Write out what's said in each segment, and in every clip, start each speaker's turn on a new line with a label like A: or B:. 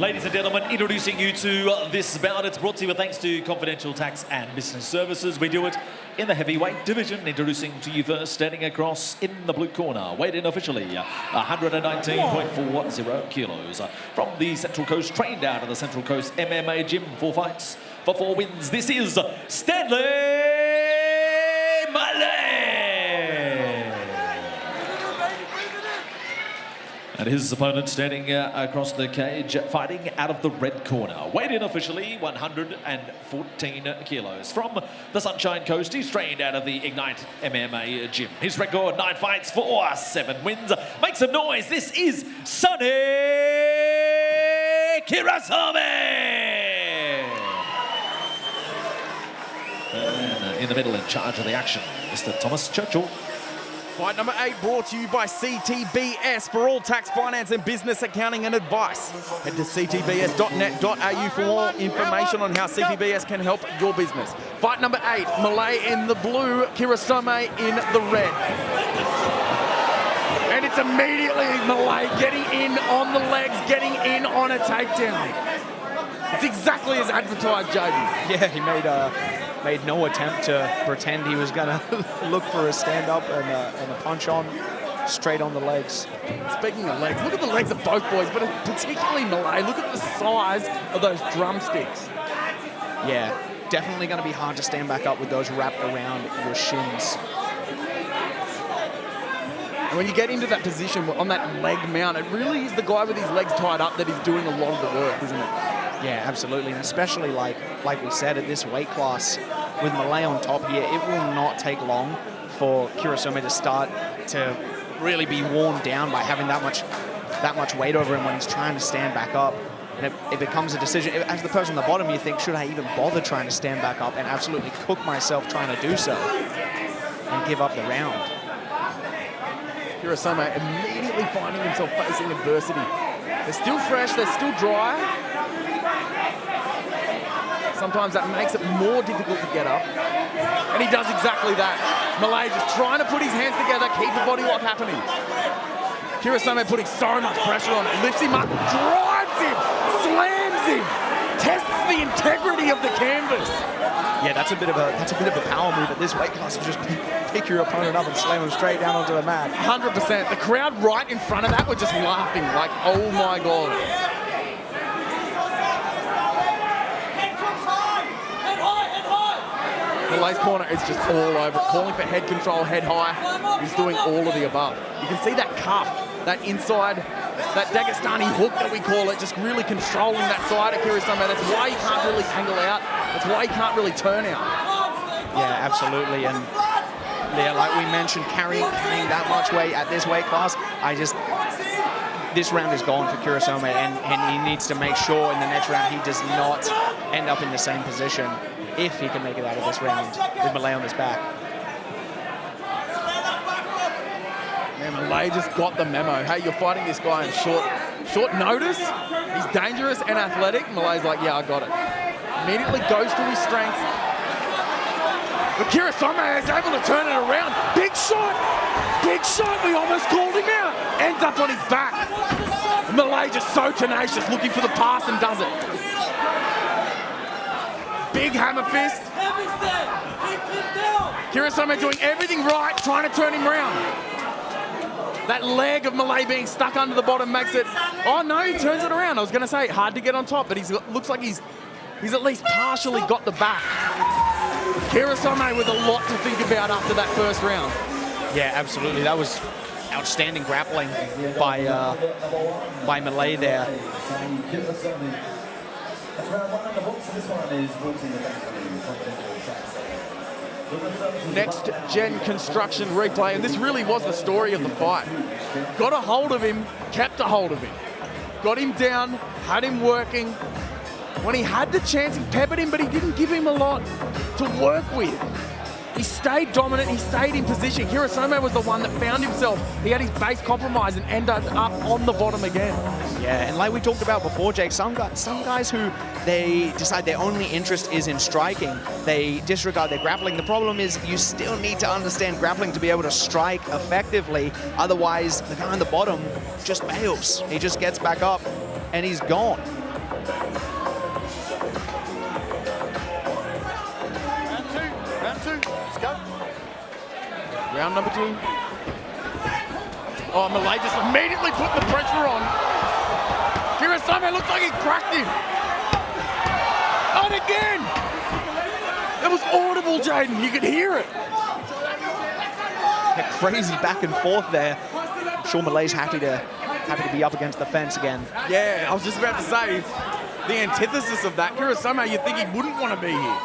A: Ladies and gentlemen, introducing you to this bout. It's brought to you with thanks to Confidential Tax and Business Services. We do it in the heavyweight division. Introducing to you first, standing across in the blue corner, weighed in officially 119.40 kilos. From the Central Coast, trained out of the Central Coast MMA gym, 4 fights for 4 wins. This is Stanley Malae. And his opponent standing across the cage, fighting out of the red corner. Weighed in officially 114 kilos. From the Sunshine Coast, he's trained out of the Ignite MMA gym. His record, 9 fights for 7 wins. Make some noise, this is Sonny Kirisome! And in the middle, in charge of the action, Mr. Thomas Churchill.
B: Fight number 8 brought to you by CTBS for all tax, finance and business accounting and advice. Head to ctbs.net.au for more information on how CTBS can help your business. Fight number 8, Malae in the blue, Kirisome in the red. And it's immediately Malae getting in on the legs, getting in on a takedown. It's exactly as advertised, Jaden.
C: Yeah, he made no attempt to pretend he was going to look for a stand-up and a punch-on, straight on the legs.
B: Speaking of legs, look at the legs of both boys, but particularly Malae. Look at the size of those drumsticks.
C: Yeah, definitely going to be hard to stand back up with those wrapped around your shins.
B: And when you get into that position on that leg mount, it really is the guy with his legs tied up that is doing a lot of the work, isn't it?
C: Yeah, absolutely, and especially like we said, at this weight class, with Malae on top here, it will not take long for Kirisome to start to really be worn down by having that much weight over him when he's trying to stand back up. And it becomes a decision. As the person on the bottom, you think, should I even bother trying to stand back up and absolutely cook myself trying to do so and give up the round?
B: Kirisome immediately finding himself facing adversity. They're still fresh, they're still dry. Sometimes that makes it more difficult to get up. And he does exactly that. Malae just trying to put his hands together, keep the body lock happening. Kirisome putting so much pressure on it, lifts him up, drives him, slams him, tests the integrity of the canvas.
C: Yeah, that's a bit of a power move at this weight class. You just pick your opponent up and slam him straight down onto the mat.
B: 100%. The crowd right in front of that were just laughing like, oh my God. Malae's corner is just all over it, calling for head control, head high. He's doing all of the above. You can see that cuff, that inside, that Dagestani hook that we call it, just really controlling that side of Kirisome. That's why he can't really angle out. That's why he can't really turn out.
C: Yeah, absolutely. And yeah, like we mentioned, carrying that much weight at this weight class, this round is gone for Kirisome, and he needs to make sure in the next round he does not end up in the same position if he can make it out of this round with Malae on his back.
B: Man, Malae just got the memo. Hey, you're fighting this guy in short notice. He's dangerous and athletic. Malae's like, yeah, I got it. Immediately goes to his strengths. But Kirisome is able to turn it around. Big shot! Big shot! We almost called him out. Ends up on his back. Malae just so tenacious, looking for the pass and does it. Big hammer fist. Kirisome doing everything right, trying to turn him around. That leg of Malae being stuck under the bottom makes it... Oh no, he turns it around. I was going to say, hard to get on top, but looks like he's at least partially got the back. Kirisome with a lot to think about after that first round.
C: Yeah, absolutely. That was outstanding grappling by Malae there.
B: Next gen construction replay, and this really was the story of the fight. Got a hold of him, kept a hold of him. Got him down, had him working. When he had the chance, he peppered him, but he didn't give him a lot to work with. He stayed dominant, he stayed in position. Kirisome was the one that found himself. He had his base compromised and ended up on the bottom again.
C: Yeah, and like we talked about before, Jake, some guys who they decide their only interest is in striking, they disregard their grappling. The problem is you still need to understand grappling to be able to strike effectively. Otherwise, the guy on the bottom just bails. He just gets back up and he's gone.
D: Round two. Let's go.
B: Round number 2. Oh, Malae just immediately put the pressure on. Kirisome looks like he cracked him. And again! It was audible, Jaden. You could hear it.
C: A crazy back and forth there. I'm sure Malae's happy to be up against the fence again.
B: Yeah, I was just about to say, the antithesis of that. Kirisome, you'd think he wouldn't want to be here.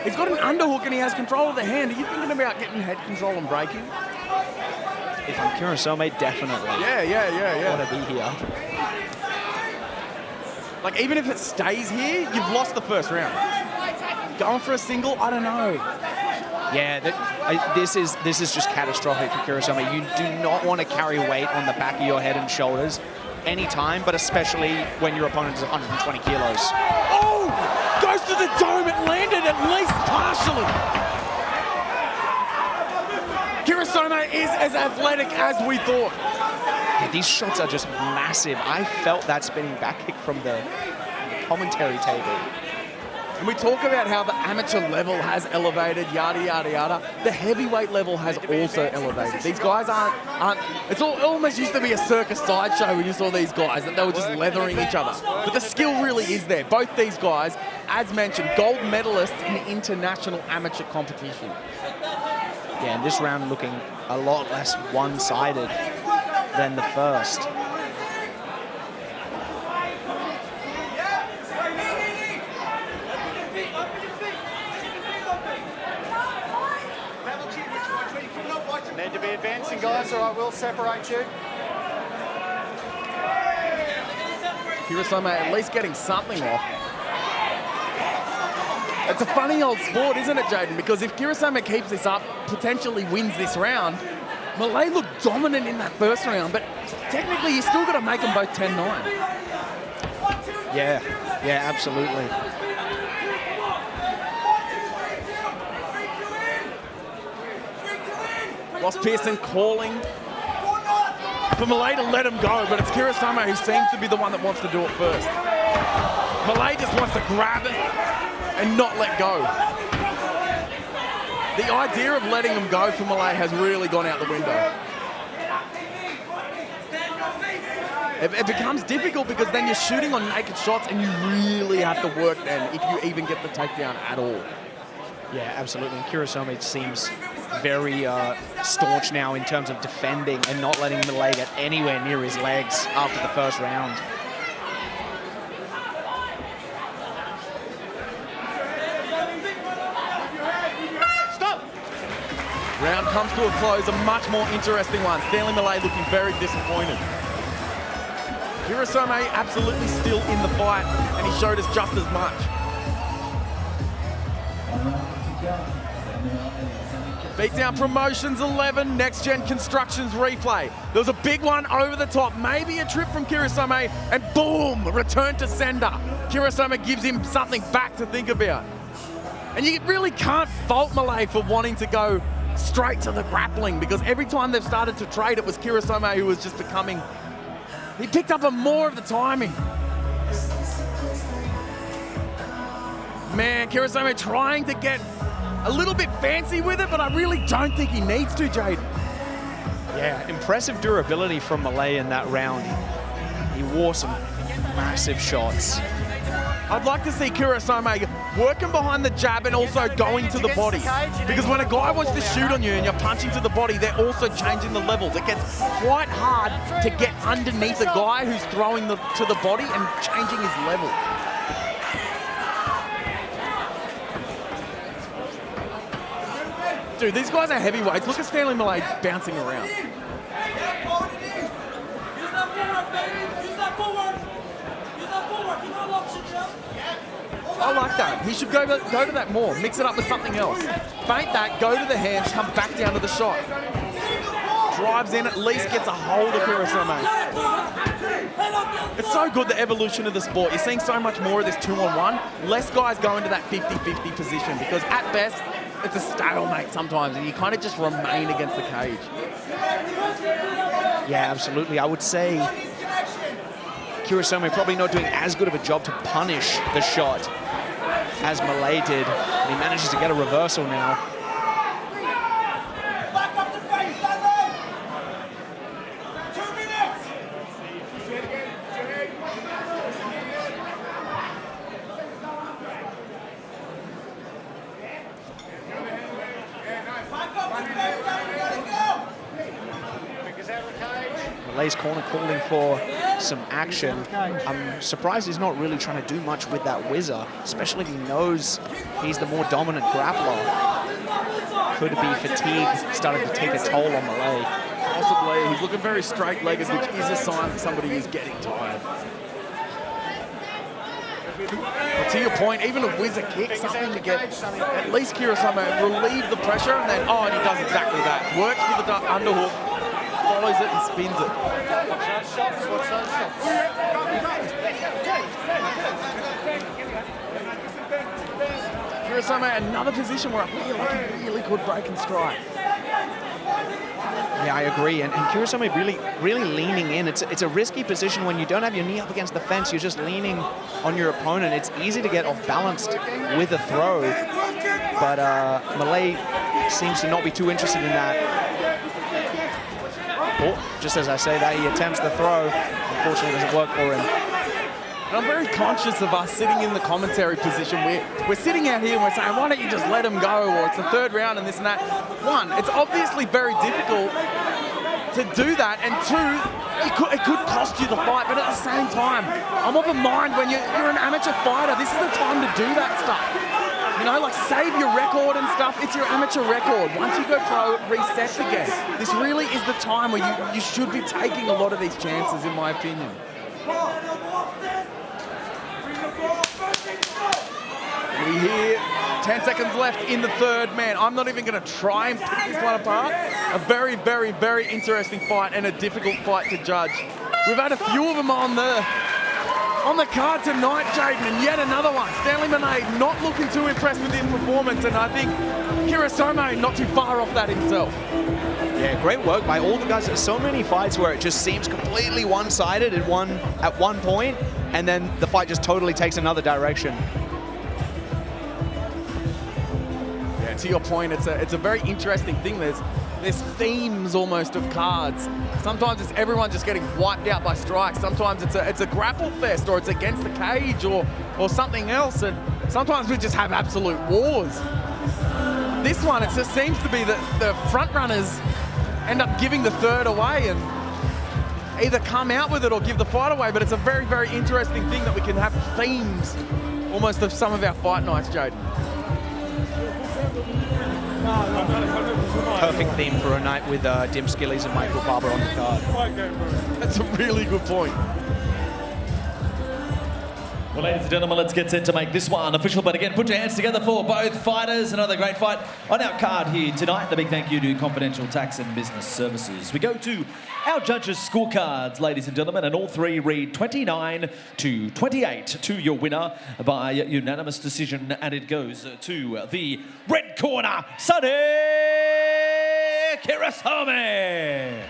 B: He's got an underhook and he has control of the hand. Are you thinking about getting head control and breaking?
C: If I'm Kirisome, definitely.
B: Yeah.
C: Want to be here.
B: Like, even if it stays here, you've lost the first round. Going for a single, I don't know.
C: Yeah, this is just catastrophic for Kirisome. You do not want to carry weight on the back of your head and shoulders anytime, but especially when your opponent is 120 kilos.
B: Oh! Goes to the dome. It landed at least partially. Kirisome is as athletic as we thought.
C: Yeah, these shots are just massive. I felt that spinning back kick from the commentary table.
B: And we talk about how the amateur level has elevated, yada, yada, yada. The heavyweight level has also elevated. These guys aren't it's almost used to be a circus sideshow when you saw these guys, that they were just leathering each other. But the skill really is there. Both these guys, as mentioned, gold medalists in international amateur competition.
C: Yeah, and this round looking a lot less one-sided than the first.
D: Need to be advancing, guys, or I will separate you.
B: Kirisome at least getting something off. It's a funny old sport, isn't it, Jaden? Because if Kirisome keeps this up, potentially wins this round, Malae looked dominant in that first round, but technically you still got to make them both 10-9.
C: Yeah, absolutely.
B: Ross Pearson calling for Malae to let him go, but it's Kirisome who seems to be the one that wants to do it first. Malae just wants to grab it and not let go. The idea of letting him go for Malae has really gone out the window. It becomes difficult because then you're shooting on naked shots and you really have to work then if you even get the takedown at all.
C: Yeah, absolutely. And Kirisome seems very staunch now in terms of defending and not letting Malae get anywhere near his legs after the first round.
D: Stop!
B: Round comes to a close, a much more interesting one. Stanley Malae looking very disappointed. Kirisome absolutely still in the fight, and he showed us just as much. Beatdown Promotions 11, Next Gen Constructions replay. There was a big one over the top, maybe a trip from Kirisome, and boom, return to sender. Kirisome gives him something back to think about. And you really can't fault Malae for wanting to go straight to the grappling, because every time they've started to trade, it was Kirisome who was just becoming... He picked up on more of the timing. Man, Kirisome trying to get a little bit fancy with it, but I really don't think he needs to, Jade.
C: Yeah, impressive durability from Malae in that round. He wore some massive shots.
B: I'd like to see Kirisome working behind the jab and also going to the body. Because when a guy wants to shoot on you and you're punching to the body, they're also changing the levels. It gets quite hard to get underneath a guy who's throwing to the body and changing his level. Dude, these guys are heavyweights. Look at Stanley Malae bouncing around. I like that. He should go to that more. Mix it up with something else. Feint that, go to the hands, come back down to the shot. Drives in, at least gets a hold of Kirisome. It's so good, the evolution of the sport. You're seeing so much more of this 2-on-1. Less guys go into that 50-50 position because at best, it's a stalemate sometimes and you kind of just remain against the cage.
C: Yeah, absolutely. I would say Kirisome probably not doing as good of a job to punish the shot as Malae did. And he manages to get a reversal now.
E: Back up the face, Stanley! 2 minutes! Back up the face, Stanley, let it go!
D: Fingers out of the cage.
C: Malae's corner calling for some action. I'm surprised he's not really trying to do much with that whizzer, especially if he knows he's the more dominant grappler. Could be fatigue starting to take a toll on Malae.
B: Possibly. He's looking very straight-legged, which is a sign that somebody is getting tired. But to your point, even a whizzer kick, something to get at least Kirisome relieve the pressure, and then, and he does exactly that. Works with the underhook, follows it and spins it.
D: Watch those shots, watch those shots.
B: Kirisome, another position where I feel like he really could break and strike.
C: Yeah, I agree. And Kirisome really leaning in. It's a risky position when you don't have your knee up against the fence. You're just leaning on your opponent. It's easy to get off balanced with a throw. But Malae seems to not be too interested in that. Oh, just as I say that, he attempts the throw. Unfortunately, it doesn't work for him.
B: And I'm very conscious of us sitting in the commentary position. We're sitting out here and we're saying, why don't you just let him go? Or it's the third round and this and that. One, it's obviously very difficult to do that. And two, it could cost you the fight. But at the same time, I'm of a mind when you're an amateur fighter, this is the time to do that stuff. You know, like save your record and stuff. It's your amateur record. Once you go pro, it resets again. This really is the time where you should be taking a lot of these chances, in my opinion. We hear 10 seconds left in the third. Man, I'm not even going to try and pick this one apart. A very, very, very interesting fight and a difficult fight to judge. We've had a few of them on the card tonight, Jaden, and yet another one. Stanley Malae not looking too impressed with his performance, and I think Kirisome not too far off that himself.
C: Yeah, great work by all the guys. There's so many fights where it just seems completely one-sided at one point, and then the fight just totally takes another direction.
B: Yeah, to your point, it's a very interesting thing. There's themes almost of cards. Sometimes it's everyone just getting wiped out by strikes. Sometimes it's a grapple fest, or it's against the cage, or something else. And sometimes we just have absolute wars. This one, it just seems to be that the front runners end up giving the third away and either come out with it or give the fight away. But it's a very, very interesting thing that we can have themes almost of some of our fight nights, Jaden.
C: Perfect theme for a night with Dim Skillies and Michael Barber on the card.
B: That's a really good point.
A: Well, ladies and gentlemen, let's get set to make this one official. But again, put your hands together for both fighters. Another great fight on our card here tonight. The big thank you to Confidential Tax and Business Services. We go to our judges' scorecards, ladies and gentlemen, and all three read 29-28 to your winner by unanimous decision. And it goes to the red corner, Sonny Kirisome.